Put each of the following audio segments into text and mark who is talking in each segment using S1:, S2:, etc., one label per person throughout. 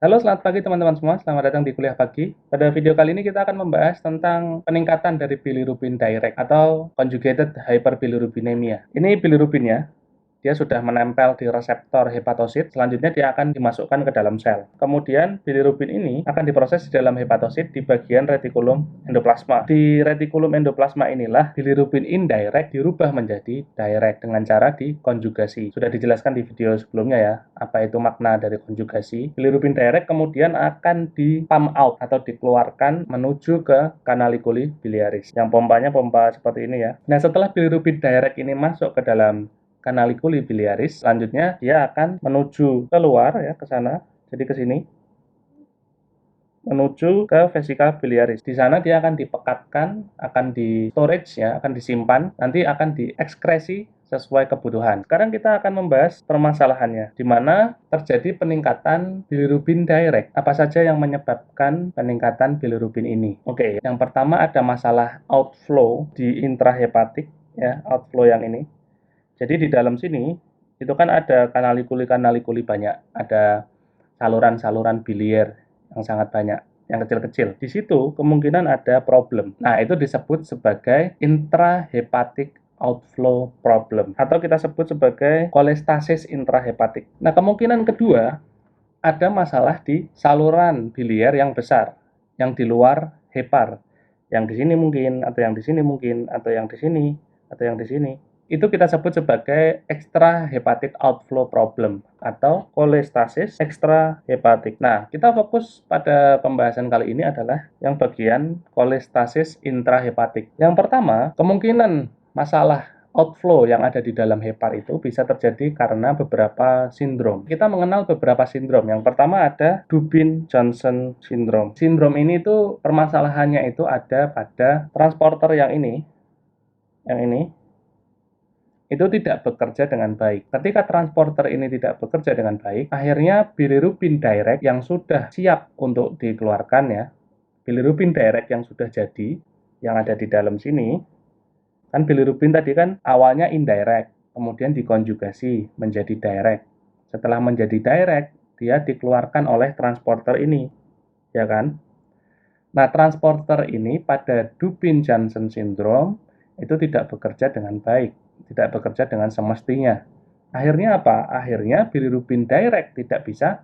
S1: Halo, selamat pagi teman-teman semua. Selamat datang di kuliah pagi. Pada video kali ini kita akan membahas tentang peningkatan dari bilirubin direct atau conjugated hyperbilirubinemia. Ini bilirubinnya, dia sudah menempel di reseptor hepatosit, selanjutnya dia akan dimasukkan ke dalam sel. Kemudian bilirubin ini akan diproses di dalam hepatosit di bagian retikulum endoplasma. Di retikulum endoplasma inilah bilirubin indirect dirubah menjadi direct dengan cara dikonjugasi. Sudah dijelaskan di video sebelumnya ya, apa itu makna dari konjugasi. Bilirubin direct kemudian akan di pump out atau dikeluarkan menuju ke canaliculi biliaris. Yang pompanya pompa seperti ini ya. Nah, setelah bilirubin direct ini masuk ke dalam canaliculi biliaris, selanjutnya dia akan menuju keluar ya ke sana, jadi ke sini, menuju ke vesika biliaris. Di sana dia akan dipekatkan, akan di storage ya, akan disimpan, nanti akan diekskresi sesuai kebutuhan. Sekarang kita akan membahas permasalahannya, di mana terjadi peningkatan bilirubin direct. Apa saja yang menyebabkan peningkatan bilirubin ini? Oke, yang pertama ada masalah outflow di intrahepatik ya, outflow yang ini. Jadi di dalam sini itu kan ada kanalikuli banyak, ada saluran-saluran biliar yang sangat banyak, yang kecil-kecil. Di situ kemungkinan ada problem. Nah, itu disebut sebagai intrahepatic outflow problem atau kita sebut sebagai kolestasis intrahepatik. Nah, kemungkinan kedua ada masalah di saluran biliar yang besar, yang di luar hepar. Yang di sini mungkin, atau yang di sini mungkin, atau yang di sini, atau yang di sini. Itu kita sebut sebagai extrahepatic outflow problem atau kolestasis extrahepatic. Nah, kita fokus pada pembahasan kali ini adalah yang bagian kolestasis intrahepatik. Yang pertama, kemungkinan masalah outflow yang ada di dalam hepar itu bisa terjadi karena beberapa sindrom. Kita mengenal beberapa sindrom. Yang pertama ada Dubin-Johnson syndrome. Sindrom ini itu permasalahannya itu ada pada transporter yang ini, itu tidak bekerja dengan baik. Ketika transporter ini tidak bekerja dengan baik, akhirnya bilirubin direct yang sudah siap untuk dikeluarkan ya, bilirubin direct yang sudah jadi, yang ada di dalam sini, kan bilirubin tadi kan awalnya indirect, kemudian dikonjugasi menjadi direct. Setelah menjadi direct, dia dikeluarkan oleh transporter ini, ya kan? Nah, transporter ini pada Dubin-Johnson syndrome itu tidak bekerja dengan baik, tidak bekerja dengan semestinya. Akhirnya apa? Akhirnya bilirubin direct tidak bisa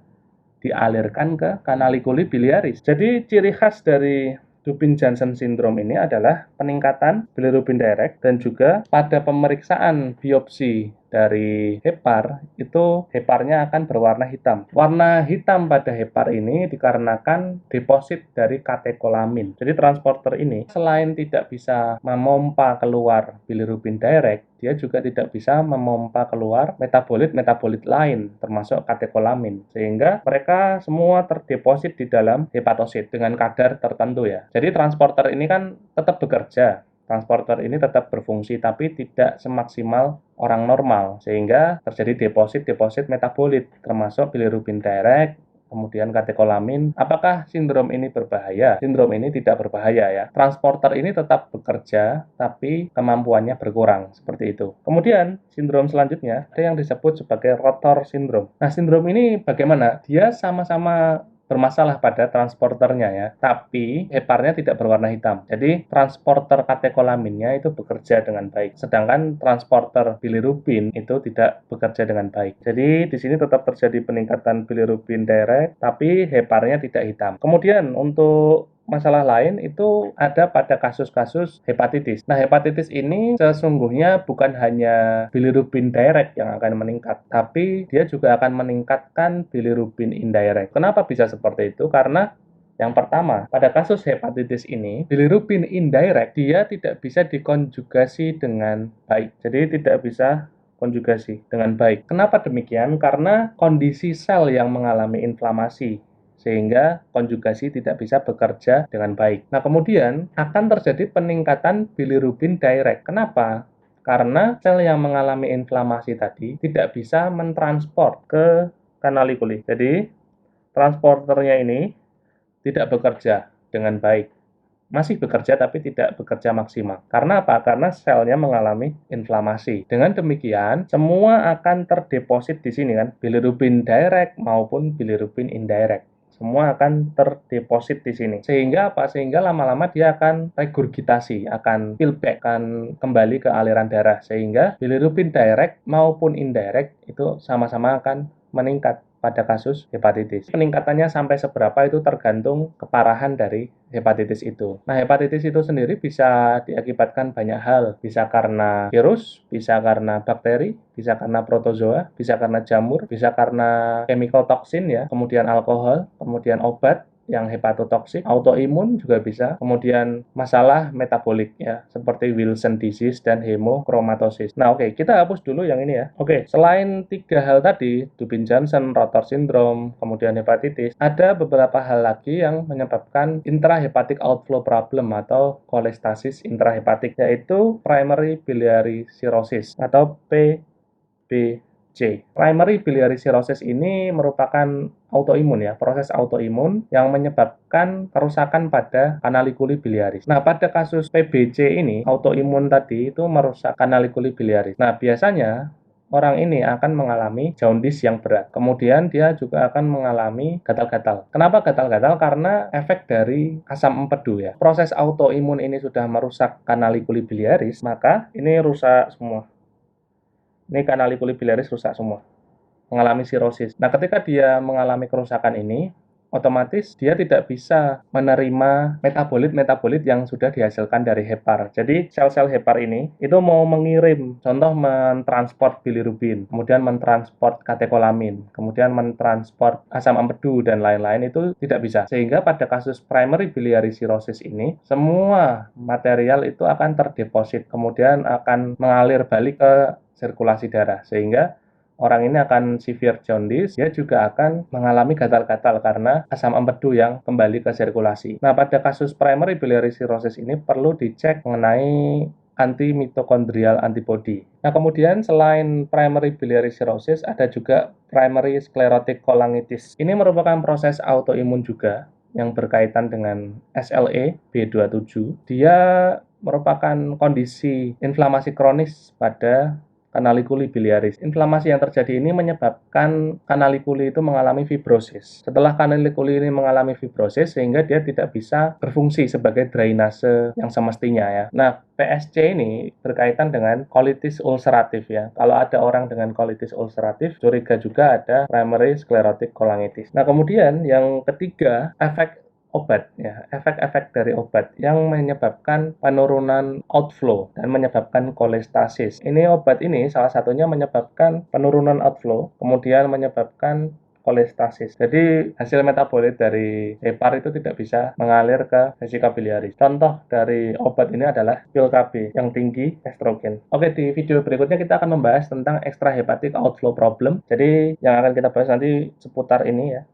S1: dialirkan ke canaliculi biliaris. Jadi ciri khas dari Dubin-Johnson syndrome ini adalah peningkatan bilirubin direct dan juga pada pemeriksaan biopsi dari hepar, itu heparnya akan berwarna hitam. Warna hitam pada hepar ini dikarenakan deposit dari katekolamin. Jadi transporter ini selain tidak bisa memompa keluar bilirubin direct, dia juga tidak bisa memompa keluar metabolit-metabolit lain, termasuk katekolamin. Sehingga mereka semua terdeposit di dalam hepatosit dengan kadar tertentu ya. Jadi transporter ini kan tetap bekerja. Transporter ini tetap berfungsi tapi tidak semaksimal orang normal, sehingga terjadi deposit-deposit metabolit, termasuk bilirubin direct, kemudian katekolamin. Apakah sindrom ini berbahaya? Sindrom ini tidak berbahaya ya. Transporter ini tetap bekerja, tapi kemampuannya berkurang, seperti itu. Kemudian, sindrom selanjutnya ada yang disebut sebagai rotor syndrome. Nah, sindrom ini bagaimana? Dia sama-sama bermasalah pada transporternya ya, tapi heparnya tidak berwarna hitam. Jadi transporter katekolaminnya itu bekerja dengan baik, sedangkan transporter bilirubin itu tidak bekerja dengan baik. Jadi di sini tetap terjadi peningkatan bilirubin direct, tapi heparnya tidak hitam. Kemudian untuk masalah lain itu ada pada kasus-kasus hepatitis. Nah, hepatitis ini sesungguhnya bukan hanya bilirubin direct yang akan meningkat, tapi dia juga akan meningkatkan bilirubin indirect. Kenapa bisa seperti itu? Karena yang pertama, pada kasus hepatitis ini, bilirubin indirect dia tidak bisa dikonjugasi dengan baik. Jadi tidak bisa konjugasi dengan baik. Kenapa demikian? Karena kondisi sel yang mengalami inflamasi, sehingga konjugasi tidak bisa bekerja dengan baik. Nah, kemudian akan terjadi peningkatan bilirubin direct. Kenapa? Karena sel yang mengalami inflamasi tadi tidak bisa mentransport ke canaliculi. Jadi, transporternya ini tidak bekerja dengan baik. Masih bekerja tapi tidak bekerja maksimal. Karena apa? Karena selnya mengalami inflamasi. Dengan demikian, semua akan terdeposit di sini kan, bilirubin direct maupun bilirubin indirect. semua akan terdeposit di sini. Sehingga apa? Sehingga lama-lama dia akan regurgitasi, akan feedback, akan kembali ke aliran darah. Sehingga bilirubin direct maupun indirect itu sama-sama akan meningkat pada kasus hepatitis. Peningkatannya sampai seberapa itu tergantung keparahan dari hepatitis itu. Nah, hepatitis itu sendiri bisa diakibatkan banyak hal. Bisa karena virus, bisa karena bakteri, bisa karena protozoa, bisa karena jamur, bisa karena chemical toxin ya, kemudian alkohol, kemudian obat yang hepatotoksik, autoimun juga bisa, kemudian masalah metabolik ya, seperti Wilson disease dan hemochromatosis. Nah, oke, kita hapus dulu yang ini ya. Oke, selain 3 hal tadi, Dubin-Johnson, Rotor syndrome, kemudian hepatitis, ada beberapa hal lagi yang menyebabkan intrahepatic outflow problem atau kolestasis intrahepatik, yaitu primary biliary cirrhosis atau PBC. Primary biliary cirrhosis ini merupakan autoimun ya, proses autoimun yang menyebabkan kerusakan pada kanalikuli biliaris. Nah, pada kasus PBC ini, autoimun tadi itu merusak kanalikuli biliaris. Nah, biasanya orang ini akan mengalami jaundice yang berat. Kemudian dia juga akan mengalami gatal-gatal. Kenapa gatal-gatal? Karena efek dari asam empedu ya. Proses autoimun ini sudah merusak kanalikuli biliaris, maka ini rusak semua. Ini kanalikuli biliaris rusak semua, mengalami sirosis. Nah, ketika dia mengalami kerusakan ini, otomatis dia tidak bisa menerima metabolit-metabolit yang sudah dihasilkan dari hepar. Jadi, sel-sel hepar ini itu mau mengirim, contoh mentransport bilirubin, kemudian mentransport katekolamin, kemudian mentransport asam empedu, dan lain-lain itu tidak bisa. Sehingga pada kasus primary biliary cirrhosis ini, semua material itu akan terdeposit, kemudian akan mengalir balik ke sirkulasi darah, sehingga orang ini akan severe jaundice, dia juga akan mengalami gatal-gatal karena asam empedu yang kembali ke sirkulasi. Nah, pada kasus primary biliary cirrhosis ini perlu dicek mengenai anti-mitokondrial antibody. Nah, kemudian selain primary biliary cirrhosis, ada juga primary sclerotic cholangitis. Ini merupakan proses autoimun juga yang berkaitan dengan SLE B27. Dia merupakan kondisi inflamasi kronis pada kanalikuli biliaris. Inflamasi yang terjadi ini menyebabkan kanalikuli itu mengalami fibrosis. Setelah kanalikuli ini mengalami fibrosis, sehingga dia tidak bisa berfungsi sebagai drainase yang semestinya ya. Nah, PSC ini berkaitan dengan colitis ulceratif ya. Kalau ada orang dengan colitis ulceratif, curiga juga ada primary sclerotic cholangitis. Nah, kemudian yang ketiga, efek obat ya, efek-efek dari obat yang menyebabkan penurunan outflow dan menyebabkan kolestasis. Ini obat ini salah satunya menyebabkan penurunan outflow, kemudian menyebabkan kolestasis. Jadi hasil metabolit dari hepar itu tidak bisa mengalir ke vesika biliaris. Contoh dari obat ini adalah pil KB yang tinggi estrogen. Oke, di video berikutnya kita akan membahas tentang extrahepatic outflow problem. Jadi yang akan kita bahas nanti seputar ini ya.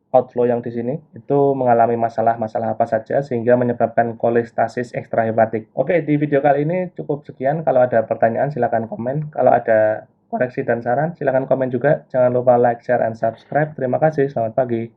S1: Outflow yang di sini itu mengalami masalah-masalah apa saja sehingga menyebabkan kolestasis ekstrahepatik. Oke, di video kali ini cukup sekian. Kalau ada pertanyaan silakan komen. Kalau ada koreksi dan saran silakan komen juga. Jangan lupa like, share, and subscribe. Terima kasih. Selamat pagi.